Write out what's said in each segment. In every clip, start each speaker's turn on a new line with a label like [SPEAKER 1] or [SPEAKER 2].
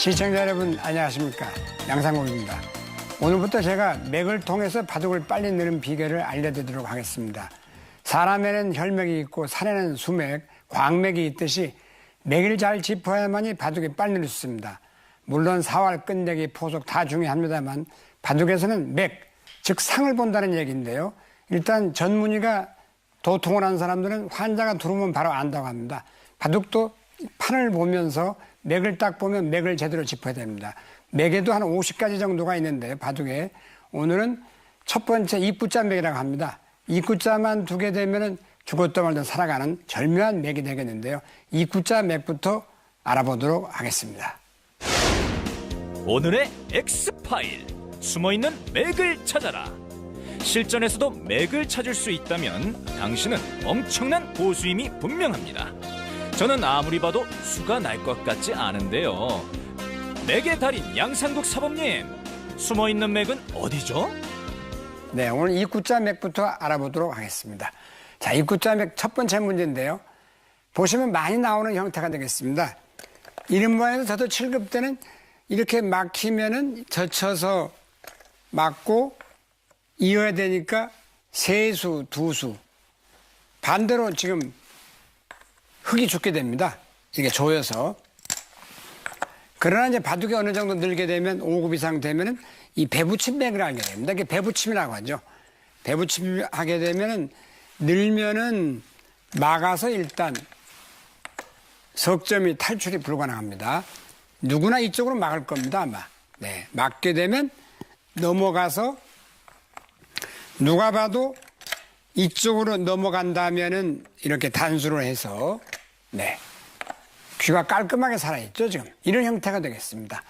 [SPEAKER 1] 시청자 여러분 안녕하십니까, 양상국입니다. 오늘부터 제가 맥을 통해서 바둑을 빨리 넣는 비결을 알려드리도록 하겠습니다. 사람에는 혈맥이 있고 산에는 수맥, 광맥이 있듯이 맥을 잘 짚어야만이 바둑이 빨리 넣을 수 있습니다. 물론 사활, 끝내기, 포석 다 중요합니다만 바둑에서는 맥, 즉 상을 본다는 얘기인데요. 일단 전문의가 도통을 하는 사람들은 환자가 들어오면 바로 안다고 합니다. 바둑도 판을 보면서 맥을 딱 보면 맥을 제대로 짚어야 됩니다. 맥에도 한 50가지 정도가 있는데 바둑에 오늘은 첫 번째 이구자 맥이라고 합니다. 이구자만 두게 되면 죽었다 말다 살아가는 절묘한 맥이 되겠는데요. 이구자 맥부터 알아보도록 하겠습니다.
[SPEAKER 2] 오늘의 X파일, 숨어있는 맥을 찾아라. 실전에서도 맥을 찾을 수 있다면 당신은 엄청난 고수임이 분명합니다. 저는 아무리 봐도 수가 날 것 같지 않은데요. 맥의 달인 양상국 사범님, 숨어있는 맥은 어디죠?
[SPEAKER 1] 네, 오늘 이구자 맥부터 알아보도록 하겠습니다. 자, 이구자 맥 첫 번째 문제인데요. 보시면 많이 나오는 형태가 되겠습니다. 이른바에서 저도 7급 때는 이렇게 막히면은 젖혀서 막고 이어야 되니까 세수, 두수. 반대로 지금 흙이 죽게 됩니다. 이게 조여서. 그러나 이제 바둑이 어느 정도 늘게 되면 5급 이상 되면은 이 배붙임 맥을 하게 됩니다. 이게 배붙임이라고 하죠. 배붙임 하게 되면은 늘면은 막아서 일단 석점이 탈출이 불가능합니다. 누구나 이쪽으로 막을 겁니다, 아마. 네. 막게 되면 넘어가서 누가 봐도 이쪽으로 넘어간다면은 이렇게 단수를 해서, 네. 귀가 깔끔하게 살아있죠, 지금. 이런 형태가 되겠습니다.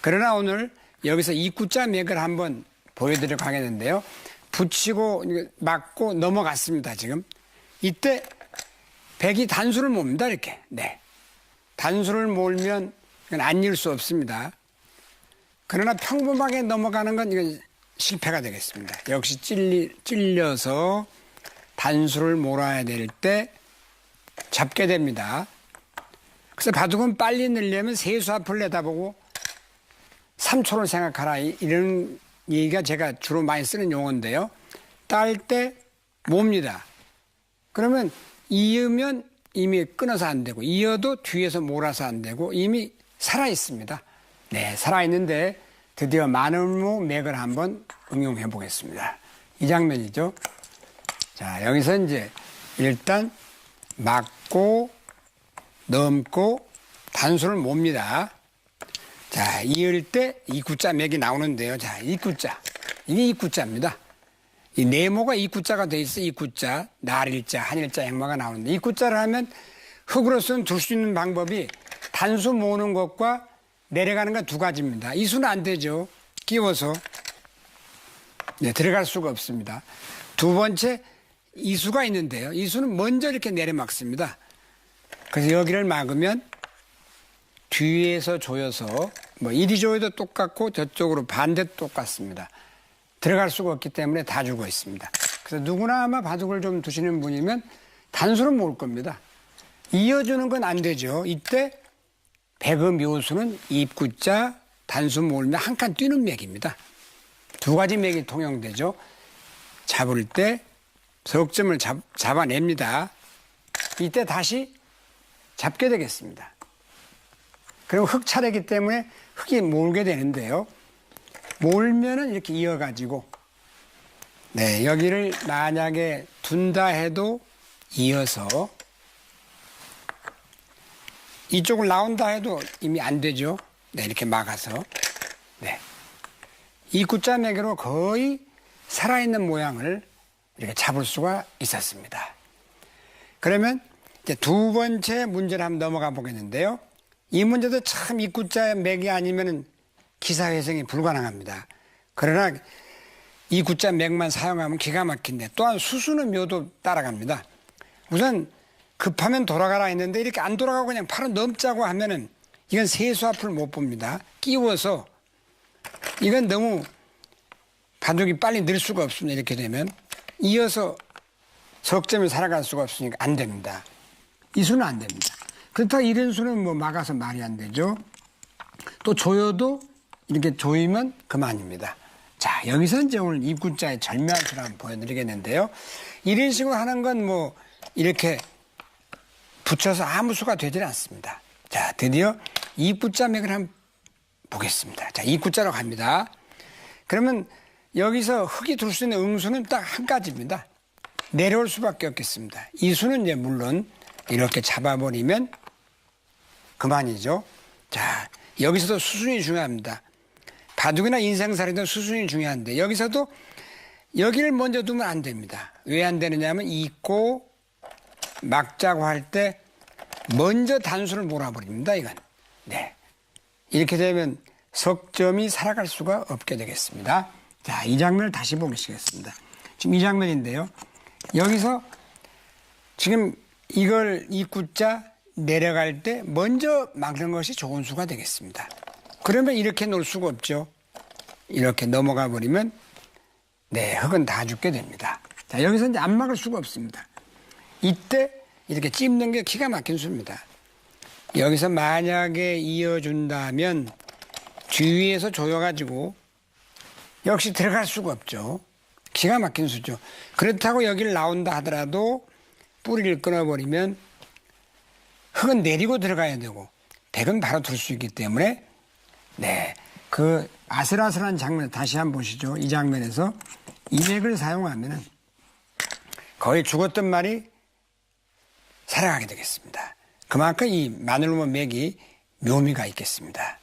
[SPEAKER 1] 그러나 오늘 여기서 이구자 맥을 한번 보여드리려고 하겠는데요. 붙이고 막고 넘어갔습니다, 지금. 이때 백이 단수를 몹니다, 이렇게. 네. 단수를 몰면 이건 안 이을 수 없습니다. 그러나 평범하게 넘어가는 건 이건 실패가 되겠습니다. 역시 찔려서 단수를 몰아야 될 때 잡게 됩니다. 그래서 바둑은 빨리 늘려면 세수 앞을 내다보고 3초를 생각하라, 이런 얘기가 제가 주로 많이 쓰는 용어인데요. 딸 때 몹니다. 그러면 이으면 이미 끊어서 안 되고, 이어도 뒤에서 몰아서 안 되고, 이미 살아있습니다. 네, 살아있는데 드디어 마늘무 맥을 한번 응용해 보겠습니다. 이 장면이죠. 자, 여기서 이제 일단 막고 넘고 단수를 몹니다. 자, 이을 때 이구자 맥이 나오는데요. 자, 이구자. 이게 이구자입니다. 이 네모가 이구자가 돼 있어. 이구자, 날일자, 한일자, 행마가 나오는데 이구자를 하면 흙으로서는 둘 수 있는 방법이 단수 모으는 것과 내려가는 건 두 가지입니다. 이 수는 안 되죠. 끼워서. 네, 들어갈 수가 없습니다. 두 번째, 이 수가 있는데요. 이 수는 먼저 이렇게 내려막습니다. 그래서 여기를 막으면 뒤에서 조여서, 뭐 이리 조여도 똑같고 저쪽으로 반대도 똑같습니다. 들어갈 수가 없기 때문에 다 죽어 있습니다. 그래서 누구나 아마 바둑을 좀 두시는 분이면 단수를 모을 겁니다. 이어주는 건 안 되죠. 이때 백의 묘수는 입구자, 단수 몰면 한 칸 뛰는 맥입니다. 두 가지 맥이 통용되죠. 잡을 때 석점을 잡아냅니다. 이때 다시 잡게 되겠습니다. 그리고 흙 차례이기 때문에 흙이 몰게 되는데요. 몰면은 이렇게 이어가지고, 네, 여기를 만약에 둔다 해도 이어서, 이쪽을 나온다 해도 이미 안 되죠. 네, 이렇게 막아서. 네. 이구자 맥으로 거의 살아있는 모양을 이렇게 잡을 수가 있었습니다. 그러면 이제 두 번째 문제를 한번 넘어가 보겠는데요. 이 문제도 참 이구자 맥이 아니면은 기사회생이 불가능합니다. 그러나 이구자 맥만 사용하면 기가 막힌데, 또한 수수는 묘도 따라갑니다. 우선 급하면 돌아가라 했는데 이렇게 안 돌아가고 그냥 바로 넘자고 하면은 이건 세수 앞을 못 봅니다. 끼워서 이건 너무 바둑이 빨리 늘 수가 없습니다. 이렇게 되면 이어서 석점을 살아갈 수가 없으니까 안 됩니다. 이 수는 안 됩니다. 그렇다고 이런 수는 뭐 막아서 말이 안 되죠. 또 조여도 이렇게 조이면 그만입니다. 자, 여기서 이제 오늘 입구자의 절묘한 수를 한번 보여드리겠는데요. 이런 식으로 하는 건 뭐 이렇게 붙여서 아무 수가 되질 않습니다. 자, 드디어 입구자 맥을 한번 보겠습니다. 자, 입구자로 갑니다. 그러면 여기서 흙이 둘 수 있는 음수는 딱 한 가지입니다. 내려올 수밖에 없겠습니다. 이 수는 이제 물론 이렇게 잡아버리면 그만이죠. 자, 여기서도 수순이 중요합니다. 바둑이나 인생살이도 수순이 중요한데 여기서도 여기를 먼저 두면 안 됩니다. 왜 안 되느냐 하면 잊고 막자고 할 때 먼저 단수를 몰아버립니다. 이건. 네. 이렇게 되면 석점이 살아갈 수가 없게 되겠습니다. 자, 이 장면을 다시 보시겠습니다. 지금 이 장면인데요. 여기서 지금 이걸 입구자 내려갈 때 먼저 막는 것이 좋은 수가 되겠습니다. 그러면 이렇게 놓을 수가 없죠. 이렇게 넘어가 버리면 네, 흙은 다 죽게 됩니다. 자, 여기서 이제 안 막을 수가 없습니다. 이때 이렇게 찝는 게 기가 막힌 수입니다. 여기서 만약에 이어준다면 주위에서 조여가지고 역시 들어갈 수가 없죠. 기가 막힌 수죠. 그렇다고 여기를 나온다 하더라도 뿌리를 끊어버리면 흙은 내리고 들어가야 되고 백은 바로 둘 수 있기 때문에 네, 그 아슬아슬한 장면 다시 한번 보시죠. 이 장면에서 이 맥을 사용하면은 거의 죽었던 말이 살아가게 되겠습니다. 그만큼 이 마늘로만 맥이 묘미가 있겠습니다.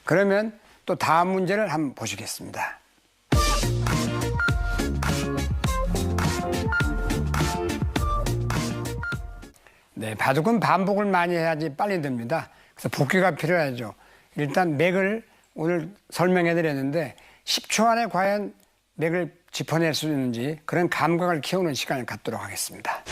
[SPEAKER 1] 그러면 또 다음 문제를 한번 보시겠습니다. 네, 바둑은 반복을 많이 해야지 빨리 됩니다. 그래서 복귀가 필요하죠. 일단 맥을 오늘 설명해 드렸는데 10초 안에 과연 맥을 짚어낼 수 있는지 그런 감각을 키우는 시간을 갖도록 하겠습니다.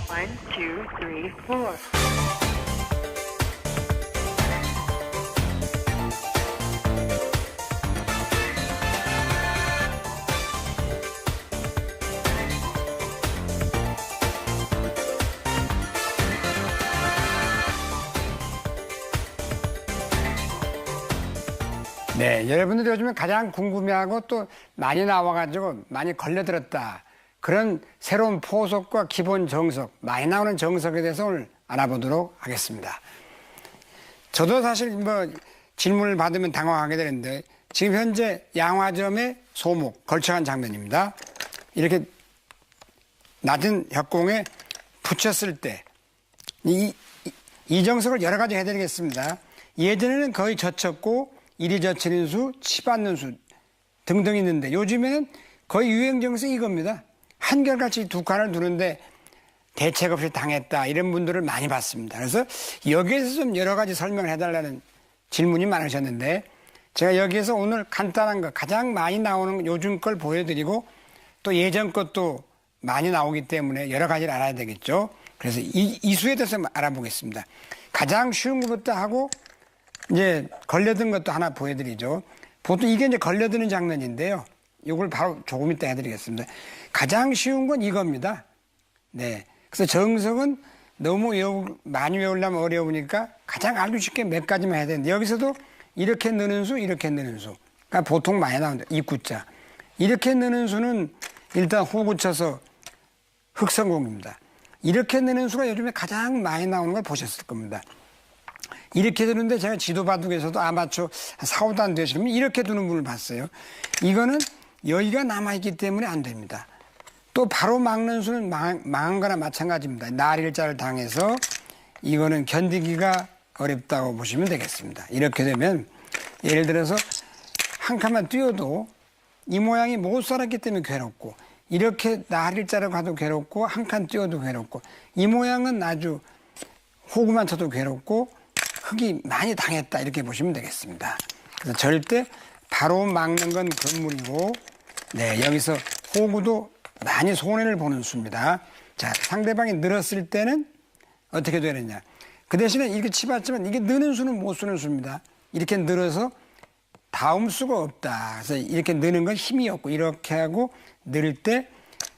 [SPEAKER 3] One, two, three, four.
[SPEAKER 1] 네, 여러분들이 요즘에 가장 궁금해하고 또 많이 나와가지고 많이 걸려들었다. 그런 새로운 포석과 기본 정석, 많이 나오는 정석에 대해서 오늘 알아보도록 하겠습니다. 저도 사실 뭐 질문을 받으면 당황하게 되는데 지금 현재 양화점의 소목, 걸쳐간 장면입니다. 이렇게 낮은 협공에 붙였을 때 이 정석을 여러 가지 해드리겠습니다. 예전에는 거의 젖혔고 이리 젖히는 수, 치받는 수 등등 있는데 요즘에는 거의 유행 정석이 이겁니다. 한결같이 두 칸을 두는데 대책 없이 당했다 이런 분들을 많이 봤습니다. 그래서 여기에서 좀 여러 가지 설명을 해달라는 질문이 많으셨는데 제가 여기에서 오늘 간단한 거 가장 많이 나오는 요즘 걸 보여드리고 또 예전 것도 많이 나오기 때문에 여러 가지를 알아야 되겠죠. 그래서 이 수에 대해서 알아보겠습니다. 가장 쉬운 것부터 하고 이제 걸려든 것도 하나 보여드리죠. 보통 이게 이제 걸려드는 장면인데요. 이걸 바로 조금 이따 해드리겠습니다. 가장 쉬운 건 이겁니다. 네. 그래서 정석은 너무 많이 외우려면 어려우니까 가장 알기 쉽게 몇 가지만 해야 되는데 여기서도 이렇게 느는 수, 이렇게 느는 수. 그러니까 보통 많이 나온다. 입구자. 이렇게 느는 수는 일단 호구 쳐서 흑성공입니다. 이렇게 느는 수가 요즘에 가장 많이 나오는 걸 보셨을 겁니다. 이렇게 두는데 제가 지도바둑에서도 아마추어 4, 5단 되시면 이렇게 두는 분을 봤어요. 이거는 여기가 남아있기 때문에 안 됩니다. 또 바로 막는 수는 망한 거나 마찬가지입니다. 날일자를 당해서 이거는 견디기가 어렵다고 보시면 되겠습니다. 이렇게 되면 예를 들어서 한 칸만 뛰어도 이 모양이 못 살았기 때문에 괴롭고 이렇게 날일자로 가도 괴롭고 한 칸 뛰어도 괴롭고 이 모양은 아주 호구만 쳐도 괴롭고 흙이 많이 당했다 이렇게 보시면 되겠습니다. 그래서 절대 바로 막는 건 금물이고 네, 여기서 호구도 많이 손해를 보는 수입니다. 자, 상대방이 늘었을 때는 어떻게 되느냐. 그 대신에 이렇게 치봤지만 이게 느는 수는 못 쓰는 수입니다. 이렇게 늘어서 다음 수가 없다. 그래서 이렇게 느는 건 힘이 없고 이렇게 하고 늘 때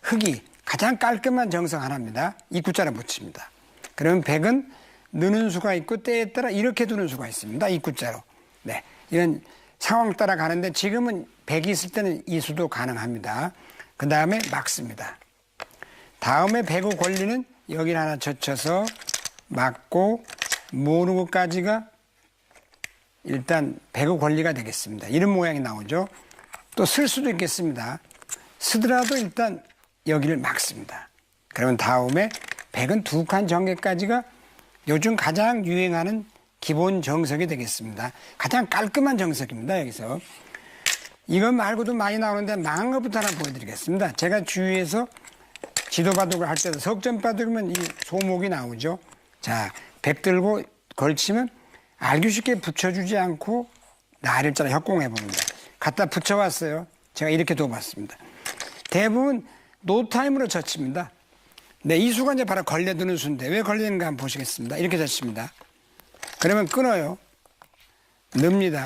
[SPEAKER 1] 흙이 가장 깔끔한 정성 하나입니다. 입구자를 붙입니다. 그러면 백은 느는 수가 있고 때에 따라 이렇게 두는 수가 있습니다. 입구자로. 네, 이런 상황 따라 가는데 지금은 백이 있을 때는 이 수도 가능합니다. 그 다음에 막습니다. 다음에 백의 권리는 여기를 하나 젖혀서 막고 모르고까지가 일단 백의 권리가 되겠습니다. 이런 모양이 나오죠. 또 쓸 수도 있겠습니다. 쓰더라도 일단 여기를 막습니다. 그러면 다음에 백은 두 칸 전개까지가 요즘 가장 유행하는 기본 정석이 되겠습니다. 가장 깔끔한 정석입니다. 여기서. 이것 말고도 많이 나오는데 망한 것부터 하나 보여드리겠습니다. 제가 주위에서 지도바둑을 할 때도 석전바둑이면 이 소목이 나오죠. 자, 백 들고 걸치면 알기 쉽게 붙여주지 않고 날일자로 협공해봅니다. 갖다 붙여왔어요. 제가 이렇게 둬봤습니다. 대부분 노타임으로 젖힙니다. 네, 이 수가 이제 바로 걸려드는 수인데 왜 걸리는가 한번 보시겠습니다. 이렇게 젖힙니다. 그러면 끊어요. 넣습니다.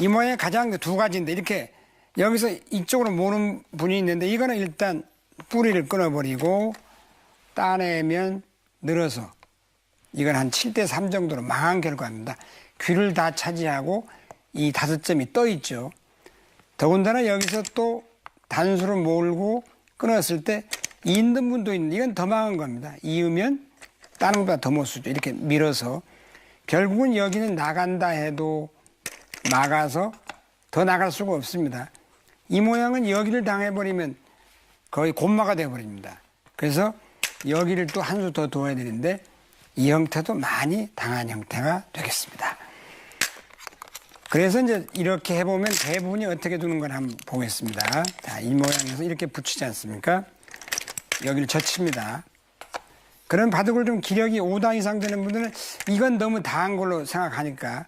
[SPEAKER 1] 이 모양이 가장 두 가지인데 이렇게 여기서 이쪽으로 모는 분이 있는데 이거는 일단 뿌리를 끊어버리고 따내면 늘어서 이건 한 7대3 정도로 망한 결과입니다. 귀를 다 차지하고 이 5점이 떠 있죠. 더군다나 여기서 또 단수를 몰고 끊었을 때 있는 분도 있는데 이건 더 망한 겁니다. 이으면 다른 것보다 더 못 쓰죠. 이렇게 밀어서 결국은 여기는 나간다 해도 막아서 더 나갈 수가 없습니다. 이 모양은 여기를 당해버리면 거의 곤마가 되어버립니다. 그래서 여기를 또 한 수 더 둬야 되는데 이 형태도 많이 당한 형태가 되겠습니다. 그래서 이제 이렇게 해보면 대부분이 어떻게 두는 걸 한번 보겠습니다. 자, 이 모양에서 이렇게 붙이지 않습니까? 여기를 젖힙니다. 그런 바둑을 좀 기력이 5단 이상 되는 분들은 이건 너무 다한 걸로 생각하니까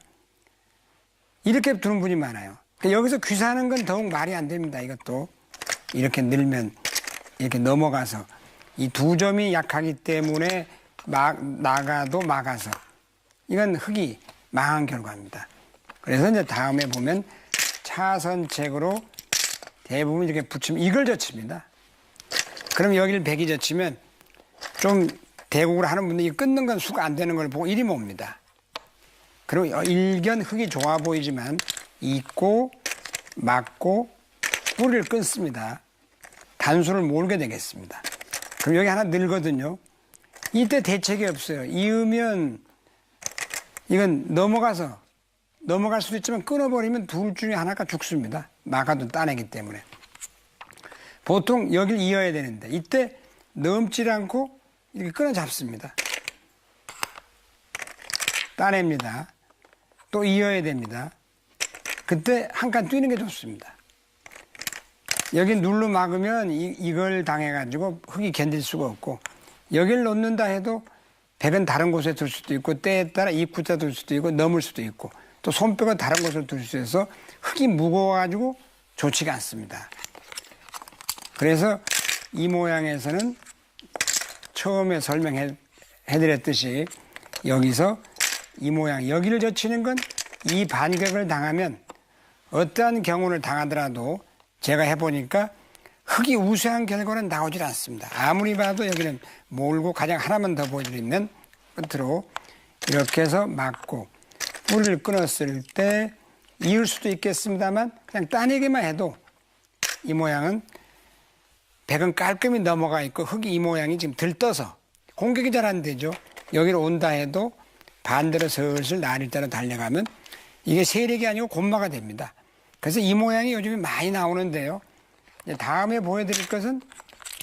[SPEAKER 1] 이렇게 두는 분이 많아요. 여기서 귀사하는 건 더욱 말이 안 됩니다. 이것도 이렇게 늘면 이렇게 넘어가서 이 두 점이 약하기 때문에 나가도 막아서 이건 흙이 망한 결과입니다. 그래서 이제 다음에 보면 차선책으로 대부분 이렇게 붙이면 이걸 젖힙니다. 그럼 여기를 백이 젖히면 좀 대국을 하는 분들이 끊는 건 수가 안 되는 걸 보고 이리 봅니다. 그리고 일견 흙이 좋아 보이지만 잇고 막고 뿌리를 끊습니다. 단수를 몰게 되겠습니다. 그럼 여기 하나 늘거든요. 이때 대책이 없어요. 이으면 이건 넘어갈 수도 있지만 끊어버리면 둘 중에 하나가 죽습니다. 막아도 따내기 때문에. 보통 여길 이어야 되는데 이때 넘질 않고 이렇게 끊어 잡습니다. 따냅니다. 또 이어야 됩니다. 그때 한 칸 뛰는 게 좋습니다. 여기 눌러 막으면 이걸 당해가지고 흙이 견딜 수가 없고 여기를 놓는다 해도 백은 다른 곳에 둘 수도 있고 때에 따라 입구자 둘 수도 있고 넘을 수도 있고 또 손뼉은 다른 곳을 둘 수 있어서 흙이 무거워가지고 좋지가 않습니다. 그래서 이 모양에서는 처음에 설명해드렸듯이 여기서 이 모양 여기를 젖히는 건 이 반격을 당하면 어떠한 경우를 당하더라도 제가 해보니까 흙이 우세한 결과는 나오질 않습니다. 아무리 봐도 여기는 몰고 가장 하나만 더 보여드리면 끝으로 이렇게 해서 막고 뿌리를 끊었을 때 이을 수도 있겠습니다만 그냥 따내기만 해도 이 모양은 백은 깔끔히 넘어가 있고 흙이 이 모양이 지금 들떠서 공격이 잘 안 되죠. 여기로 온다 해도 반대로 슬슬 나를 따라 달려가면 이게 세력이 아니고 곤마가 됩니다. 그래서 이 모양이 요즘에 많이 나오는데요. 다음에 보여드릴 것은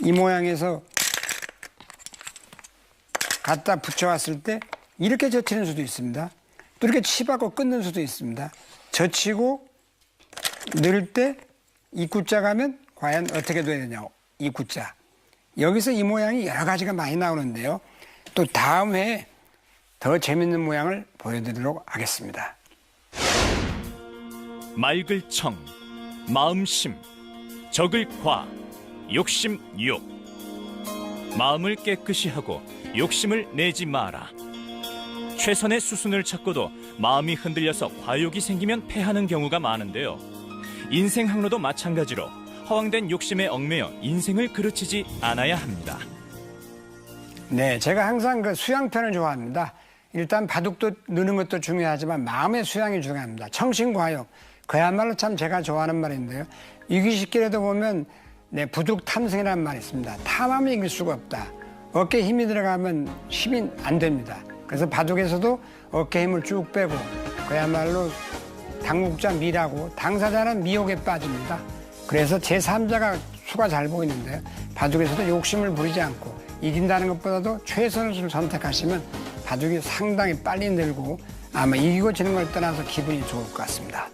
[SPEAKER 1] 이 모양에서 갖다 붙여왔을 때 이렇게 젖히는 수도 있습니다. 또 이렇게 치받고 끊는 수도 있습니다. 젖히고 넣을 때 이 구자 가면 과연 어떻게 돼야 되냐. 이 구자. 여기서 이 모양이 여러 가지가 많이 나오는데요. 또 다음 회에 더 재밌는 모양을 보여드리도록 하겠습니다.
[SPEAKER 2] 맑을 청, 마음심, 적을 과, 욕심 욕. 마음을 깨끗이 하고 욕심을 내지 마라. 최선의 수순을 찾고도 마음이 흔들려서 과욕이 생기면 패하는 경우가 많은데요. 인생 항로도 마찬가지로 허황된 욕심에 얽매여 인생을 그르치지 않아야 합니다.
[SPEAKER 1] 네, 제가 항상 그 수양편을 좋아합니다. 일단 바둑도 느는 것도 중요하지만 마음의 수양이 중요합니다. 청신과욕, 그야말로 참 제가 좋아하는 말인데요. 유기식길에도 보면 부득 탐승이라는 말이 있습니다. 탐하면 이길 수가 없다. 어깨에 힘이 들어가면 힘이 안 됩니다. 그래서 바둑에서도 어깨 힘을 쭉 빼고 그야말로 당국자 미라고 당사자는 미혹에 빠집니다. 그래서 제3자가 수가 잘 보이는데요. 바둑에서도 욕심을 부리지 않고 이긴다는 것보다도 최선을 선택하시면 바둑이 상당히 빨리 늘고 아마 이기고 지는 걸 떠나서 기분이 좋을 것 같습니다.